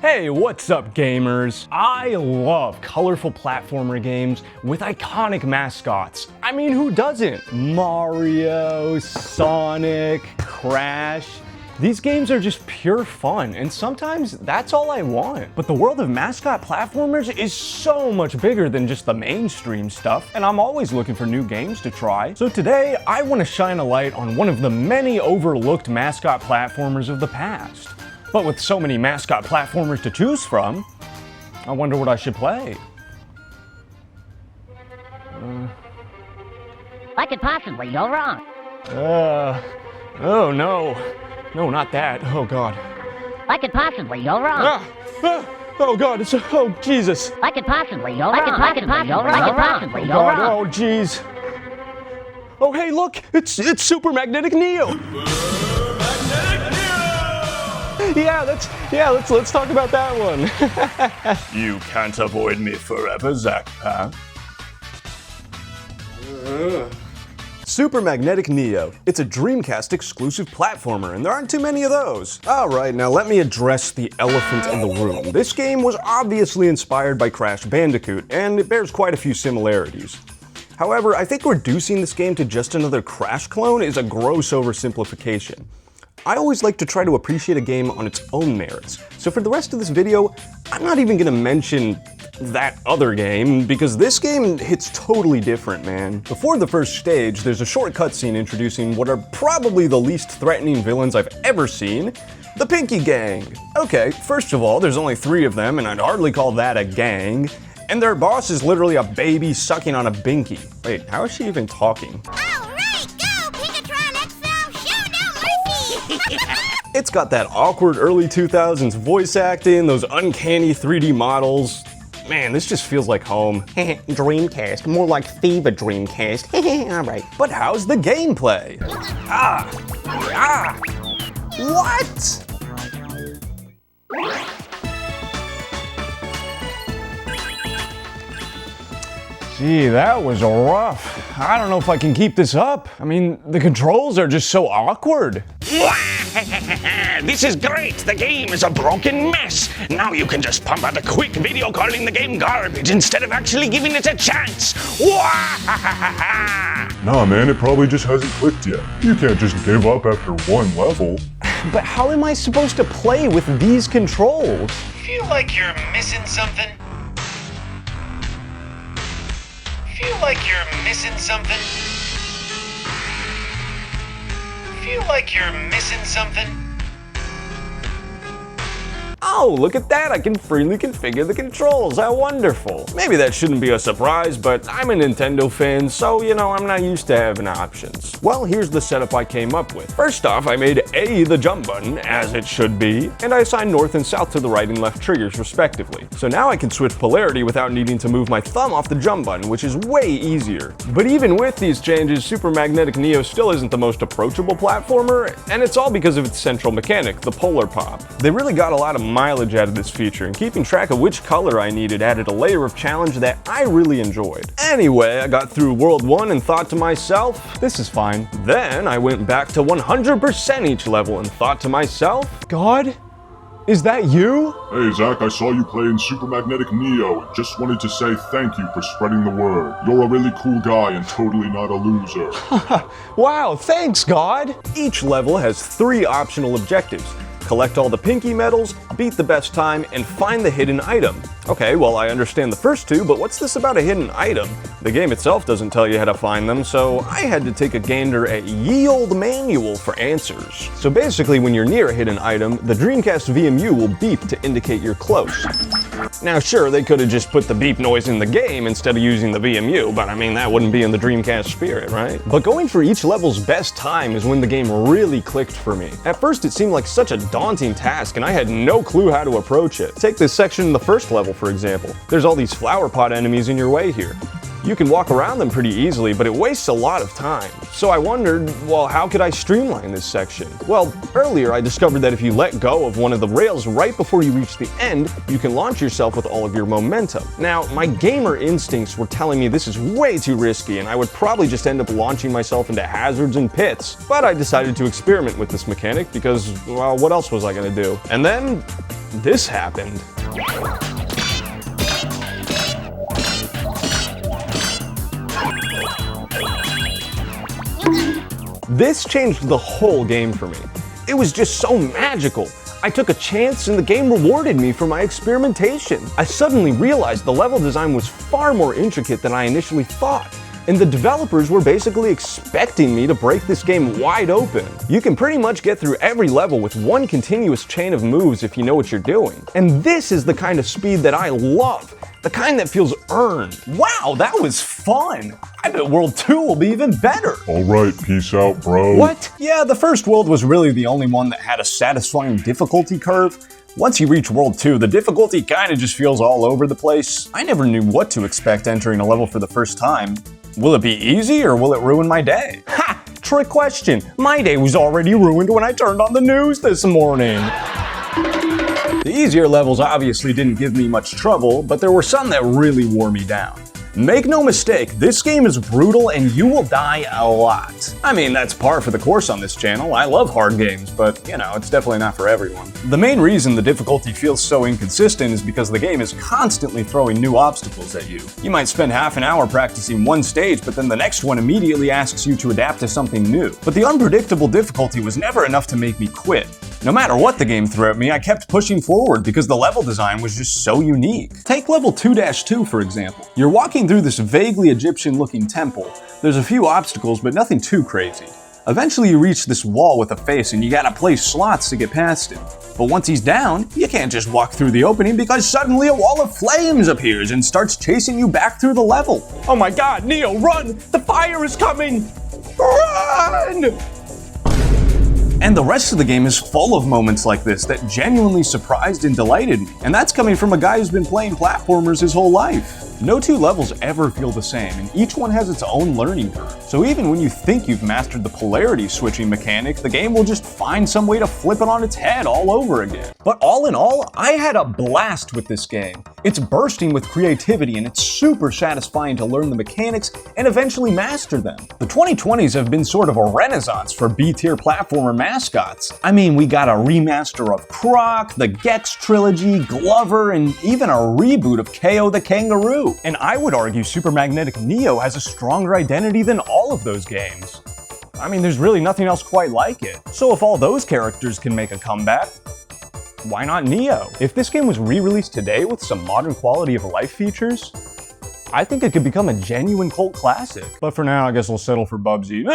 Hey, what's up gamers? I love colorful platformer games with iconic mascots. I mean, who doesn't? Mario, Sonic, Crash. These games are just pure fun, and sometimes that's all I want. But the world of mascot platformers is so much bigger than just the mainstream stuff, and I'm always looking for new games to try. So today, I want to shine a light on one of the many overlooked mascot platformers of the past. But with so many mascot platformers to choose from, I wonder what I should play. What could possibly go wrong? Oh no. No, not that. Oh God. What could possibly go wrong? Oh God, oh Jesus. What could possibly go wrong? What could possibly go wrong? Oh God, oh jeez. Oh hey, look, it's Super Magnetic Neo. Yeah, let's talk about that one. You can't avoid me forever, Zackpack. Super Magnetic Neo. It's a Dreamcast-exclusive platformer, and there aren't too many of those. Alright, now let me address the elephant in the room. This game was obviously inspired by Crash Bandicoot, and it bears quite a few similarities. However, I think reducing this game to just another Crash clone is a gross oversimplification. I always like to try to appreciate a game on its own merits, so for the rest of this video, I'm not even gonna mention that other game, because this game hits totally different, man. Before the first stage, there's a short cutscene introducing what are probably the least threatening villains I've ever seen, the Pinky Gang. Okay, first of all, there's only 3 of them, and I'd hardly call that a gang, and their boss is literally a baby sucking on a binky. Wait, how is she even talking? It's got that awkward early 2000s voice acting, those uncanny 3D models. Man, this just feels like home. Dreamcast, more like Fever Dreamcast. Alright. But how's the gameplay? What? Gee, that was rough. I don't know if I can keep this up. I mean, the controls are just so awkward. This is great! The game is a broken mess! Now you can just pump out a quick video calling the game garbage instead of actually giving it a chance! Nah man, it probably just hasn't clicked yet. You can't just give up after one level. But how am I supposed to play with these controls? Feel like you're missing something? Feel like you're missing something? Feel like you're missing something? Oh, look at that, I can freely configure the controls, how wonderful. Maybe that shouldn't be a surprise, but I'm a Nintendo fan, so you know, I'm not used to having options. Well, here's the setup I came up with. First off, I made A the jump button, as it should be, and I assigned north and south to the right and left triggers respectively. So now I can switch polarity without needing to move my thumb off the jump button, which is way easier. But even with these changes, Super Magnetic Neo still isn't the most approachable platformer, and it's all because of its central mechanic, the polar pop. They really got a lot of mileage out of this feature, and keeping track of which color I needed added a layer of challenge that I really enjoyed. Anyway, I got through World 1 and thought to myself, this is fine. Then I went back to 100% each level and thought to myself, God? Is that you? Hey Zach, I saw you playing Super Magnetic Neo and just wanted to say thank you for spreading the word. You're a really cool guy and totally not a loser. Wow, thanks God! Each level has 3 optional objectives. Collect all the Pinky medals, beat the best time, and find the hidden item. Okay, well I understand the first 2, but what's this about a hidden item? The game itself doesn't tell you how to find them, so I had to take a gander at ye olde manual for answers. So basically when you're near a hidden item, the Dreamcast VMU will beep to indicate you're close. Now sure, they could have just put the beep noise in the game instead of using the VMU, but I mean that wouldn't be in the Dreamcast spirit, right? But going for each level's best time is when the game really clicked for me. At first it seemed like such a daunting task and I had no clue how to approach it. Take this section in the first level for example. There's all these flower pot enemies in your way here. You can walk around them pretty easily, but it wastes a lot of time. So I wondered, well, how could I streamline this section? Well, earlier I discovered that if you let go of one of the rails right before you reach the end, you can launch yourself with all of your momentum. Now, my gamer instincts were telling me this is way too risky and I would probably just end up launching myself into hazards and pits. But I decided to experiment with this mechanic because, well, what else was I gonna do? And then this happened. This changed the whole game for me. It was just so magical. I took a chance and the game rewarded me for my experimentation. I suddenly realized the level design was far more intricate than I initially thought. And the developers were basically expecting me to break this game wide open. You can pretty much get through every level with one continuous chain of moves if you know what you're doing. And this is the kind of speed that I love. The kind that feels earned. Wow, that was fun! I bet World 2 will be even better! Alright, peace out, bro. What? Yeah, the first world was really the only one that had a satisfying difficulty curve. Once you reach World 2, the difficulty kinda just feels all over the place. I never knew what to expect entering a level for the first time. Will it be easy or will it ruin my day? Ha! Trick question! My day was already ruined when I turned on the news this morning. The easier levels obviously didn't give me much trouble, but there were some that really wore me down. Make no mistake, this game is brutal and you will die a lot. I mean, that's par for the course on this channel. I love hard games, but you know, it's definitely not for everyone. The main reason the difficulty feels so inconsistent is because the game is constantly throwing new obstacles at you. You might spend half an hour practicing one stage, but then the next one immediately asks you to adapt to something new. But the unpredictable difficulty was never enough to make me quit. No matter what the game threw at me, I kept pushing forward because the level design was just so unique. Take level 2-2 for example. You're walking through this vaguely Egyptian-looking temple. There's a few obstacles, but nothing too crazy. Eventually you reach this wall with a face and you gotta place slots to get past it. But once he's down, you can't just walk through the opening because suddenly a wall of flames appears and starts chasing you back through the level. Oh my god, Neo, run! The fire is coming! Run! And the rest of the game is full of moments like this that genuinely surprised and delighted me. And that's coming from a guy who's been playing platformers his whole life. No two levels ever feel the same, and each one has its own learning curve. So even when you think you've mastered the polarity switching mechanic, the game will just find some way to flip it on its head all over again. But all in all, I had a blast with this game. It's bursting with creativity and it's super satisfying to learn the mechanics and eventually master them. The 2020s have been sort of a renaissance for B-tier platformer mascots. I mean, we got a remaster of Croc, the Gex trilogy, Glover, and even a reboot of KO the Kangaroo. And I would argue Super Magnetic Neo has a stronger identity than all of those games. I mean, there's really nothing else quite like it. So if all those characters can make a comeback, why not Neo? If this game was re-released today with some modern quality of life features, I think it could become a genuine cult classic. But for now, I guess we'll settle for Bubsy.